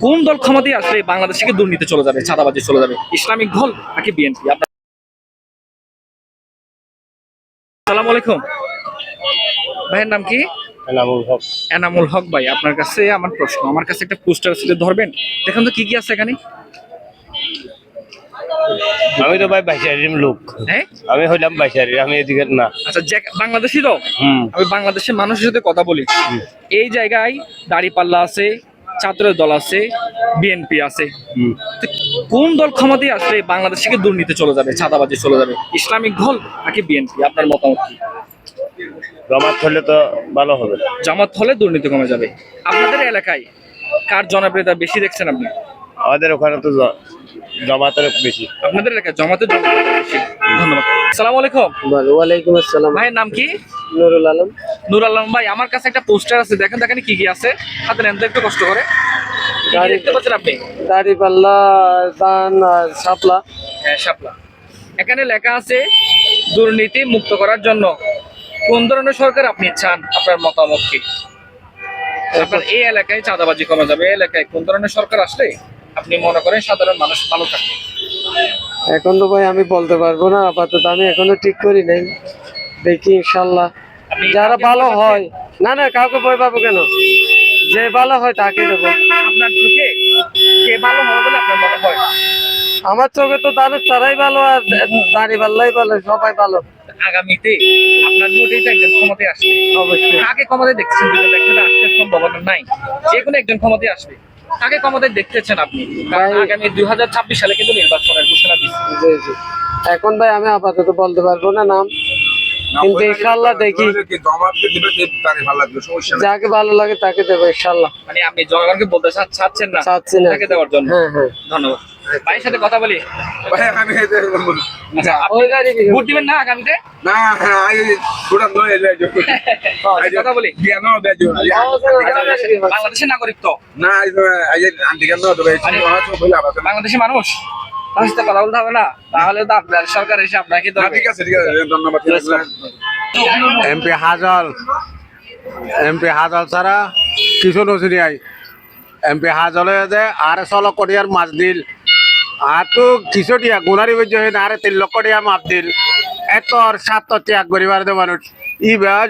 কোন দল ক্ষমতায় আসলে বাংলাদেশ থেকে দুর্নীতি চলে যাবে, চাঁদাবাজি চলে যাবে? ইসলামিক দল নাকি বিএনপি? আপনার আসসালামু আলাইকুম, ভাইয়ের নাম কি? এনামুল হক। এনামুল হক ভাই, আপনার কাছে আমার প্রশ্ন। আমার কাছে একটা পোস্টার ছিল, ধরবেন? দেখেন তো কি কি আছে এখানে। আমি তো ভাই বাইশারির লোক। হ্যাঁ, আমি হইলাম বাইশারির, আমি এদিকে না। আচ্ছা, বাংলাদেশি তো। হুম। আমি বাংলাদেশের মানুষের সাথে কথা বলি। এই জায়গায় দাড়িপাল্লা আছে, ছাত্রের দল আছে, বিএনপি আছে। তো কোন দল ক্ষমতায় আসলে বাংলাদেশ থেকে দুর্নীতি চলে যাবে, চাঁদাবাজি চলে যাবে? ইসলামিক দল নাকি বিএনপি? আপনার মতামত কি? জমাত হলে তো ভালো হবে। জামাত হলে দুর্নীতি কমে যাবে। আপনাদের এলাকায় কার জনপ্রিয়তা বেশি দেখছেন আপনি? আমাদের ওখানে তো জমাতের বেশি। আপনাদের এলাকায় জামাতের জনপ্রিয়তা বেশি। ধন্যবাদ। আসসালামু আলাইকুম। ওয়ালাইকুম আসসালাম। ভাইয়ের নাম কি? নুরুল আলম। নুর আলম ভাই, আমার কাছে একটা পোস্টার আছে, দেখেন দেখেন কি কি আছে। হাতে নেন তো একটু কষ্ট করে। কি কি দেখতে পাচ্ছেন আপনি? দাড়িপাল্লা, দান আর শাপলা। হ্যাঁ, শাপলা। এখানে লেখা আছে দুর্নীতি মুক্ত করার জন্য কোন ধরনের সরকার আপনি চান? আপনার মতামত কি? আপনার এই এলাকায় চাঁদাবাজি কমে যাবে, এই এলাকায় কোন ধরনের সরকার আসলে আপনি মনে করেন সাধারণ মানুষ ভালো থাকবে? এখন তো ভাই আমি বলতে পারবো না, আপাতত আমি এখনো ঠিক করি নাই। দেখি ইনশাল্লাহ যারা ভালো হয়। না না, কাউকে ভয় পাবো কেন? যে ভালো হয় তাকে দেবো। আপনার চোখে কে ভালো হবে বলে আপনার মনে হয়? আমার চোখে তো দানের ছাড়াই ভালো, আর দাড়িপাল্লাই ভালো, সবাই ভালো। আগামীতে আপনার ভোটেই তো একজন ক্ষমতায় আসবে। অবশ্যই। কাকে ক্ষমতায় দেখছেন? একটা আসার সম্ভাবনা নাই, যে কোনো একজন ক্ষমতায় আসবে। কাকে ক্ষমতায় দেখতেছেন আপনি? কারণ আগামী 2026 সালে কিন্তু নির্বাচনের ঘোষণা দিচ্ছে। জি জি। এখন ভাই আমি আপাতত বলতে পারবো না নাম, কিন্তু ইনশাল্লাহ দেখি যাকে ভালো লাগে তাকে দেবো ইনশাল্লাহ। মানে আপনি জনগণকে বলতে চাচ্ছেন না, চাচ্ছি না তাকে দেওয়ার জন্য? হ্যাঁ হ্যাঁ। ধন্যবাদ। ভাইয়ের সাথে কথা বলি। আচ্ছা, আপনি ওই গাড়ি ভোট দিবেন না আগামীতে? কথা বলি। বাংলাদেশের নাগরিক তো, বাংলাদেশের মানুষ, তার সাথে কথা বলতে হবে না? তাহলে তো আপনার সরকার এসে আপনাকে এমপি হাজল ছাড়া কিছু নচিনি আই। এমপি হাজলে যে আর 6 লক্ষ টিয়ার মাছ দিল, আর তো কিছু টিয়া গুনারি বৈদ্য হয়ে আরে 3 লক্ষ টিয়া মাপ দিল। এত স্বার্থ ত্যাগ করিবার দে মানুষ। ইবার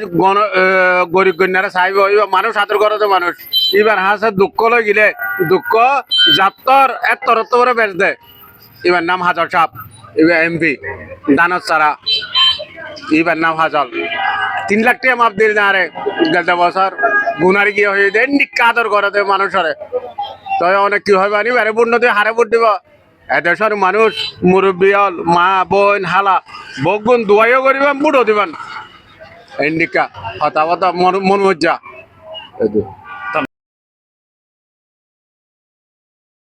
গরিব কন্যারা চাইব, ইবার মানুষ হাতের ঘরতে মানুষ। এবার হাসে দুঃখ লই গিলে দুঃখ যাত্তর এত করে বেচ দেয়। এবার নাম হাজল সাপ, এবার এমপি দানত ছাড়া। এবার নাম হাজল 3 লাখ টাকা মাপ দিল না আরে গত বছর। গুনারি কি হয়ে দেয় কাদর করে দেয় মানুষরে। তবে অনেক কি হয় বানি বারে বুট নদী হারে বুট দিব। এদেশের মানুষ মুরব্বী হল, মা বোন হালা বগুন দুয়াইও করিবেন বুটও দিবেন। এন্ডিকা হতা মন মজ্জা।